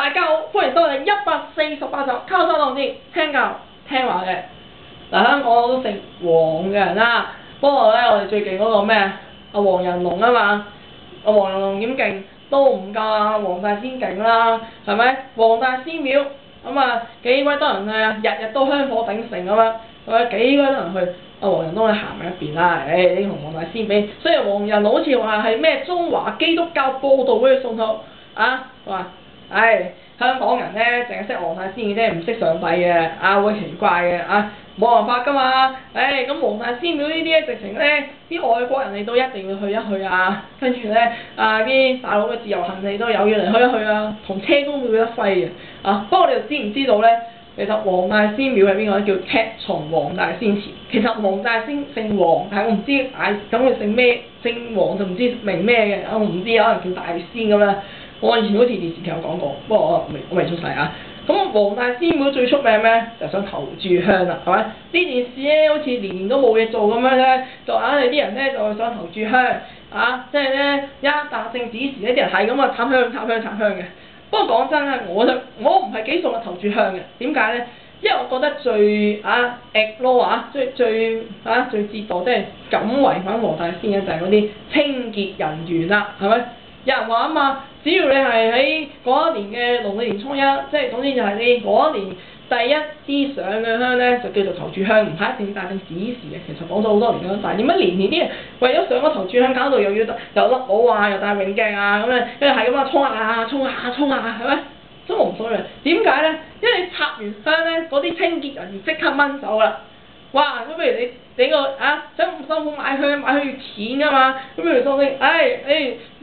大家好，歡迎收睇148集《溝山浪子》，聽教聽話嘅。嗱，香港都姓黃嘅人啦，不過咧我哋最勁嗰個咩阿黃仁龍啊嘛，阿黃仁龍點勁都唔夠阿黃大仙勁啦，係咪？黃大仙廟咁啊幾鬼多人去啊，日日都香火鼎盛咁樣，係咪幾鬼多人去？阿黃仁東你行埋一邊啦，你同黃大仙比，所以黃仁龍好似話係咩中華基督教報道會送頭啊，話香港人咧淨係識黃大仙嘅啫，唔識上帝嘅，會奇怪嘅冇辦法噶嘛，咁黃大仙廟呢啲咧直情咧啲外國人嚟到一定要去一去啊，跟住咧啲大陸嘅自由行嚟都有要嚟去一去啊，同車公廟有得揮嘅不過你哋知唔知道咧？其實黃大仙廟係邊個咧？叫赤松黃大仙祠。其實黃大仙姓黃，但係我唔知咁佢姓咩，姓黃就唔知名咩嘅，我唔知可能叫大仙咁啦。我以前好似電視劇有講過，不過我未出世啊。咁黃大仙廟最出名咩？就係想投注香啦，係咪？啲電視咧好似年年都冇嘢做咁樣咧，就硬係啲人咧就想投注香即係咧一達成指示呢啲人係咁插香嘅。不過講真啦，我唔係幾送投注香嘅，點解咧？因為我覺得最最折墮，即係敢違反黃大仙嘅就係嗰啲清潔人員啦，係咪？有人話啊嘛，只要你係喺嗰一年嘅農曆年初一，即係總之就係你嗰一年第一支上嘅香咧，就叫做投注香，唔係一定達成指示嘅。其實講咗好多年啦，但係點解年年啲人為咗上個投注香搞到又要又甩帽又戴泳鏡咁樣，跟住係咁衝係咪？所以我唔所謂。點解咧？因為你插完香咧，嗰啲清潔人員即刻掹手啦。哇！咁譬如你個想咁辛苦買香要錢㗎嘛，咁譬如當你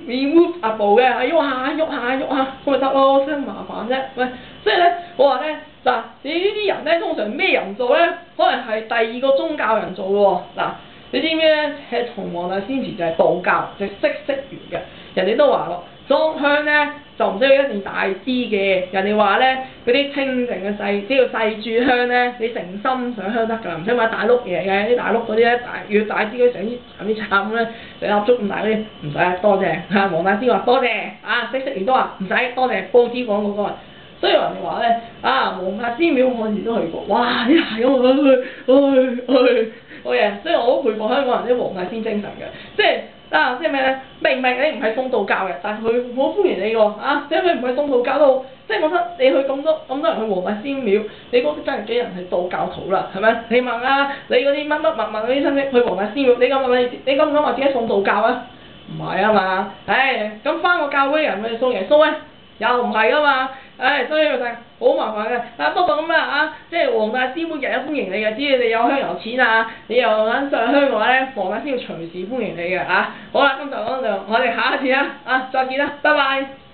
remove 嘅，喐下，咁咪得咯，真麻煩啫。喂，所以咧，我話咧嗱，你呢啲人咧通常咩人做咧？可能係第二個宗教人做喎。嗱，你知唔知咧？係同黃大仙祠就係道教，就識完嘅。人哋都話咯，裝香咧就唔需要一定大支嘅。人哋話咧嗰啲清淨嘅只要細炷香咧，你誠心上香得㗎，唔使買大碌嘢嘅。啲大碌嗰啲咧越大支嗰啲成啲慘咧，成粒竹咁大嗰啲唔使多謝黃大仙話多謝識完都話唔使多謝，報紙講嗰個。所以人哋話咧黃大仙廟我以前都去過，哇！啲係咁去，好嘢！所以我好佩服香港人啲黃大仙精神嘅，即係咩咧？明你唔係送道教嘅，但係佢好歡迎你喎點解佢唔係送道教都？即係我覺得你去咁多人去黃大仙廟，你嗰啲真係幾人係道教徒啦，係咪？你問你嗰啲乜嗰啲親戚去黃大仙廟，你敢唔敢話自己送道教啊？唔係啊嘛，咁返個教會人去送耶穌咧，又唔係噶嘛，所以就係好麻煩嘅。不過咁即係黃大仙廟日日歡迎你嘅，只要你有香油錢你又肯上香嘅話咧，黃大仙要隨時歡迎你嘅好啦，今集講到呢度，我哋下一次再見啦，拜拜。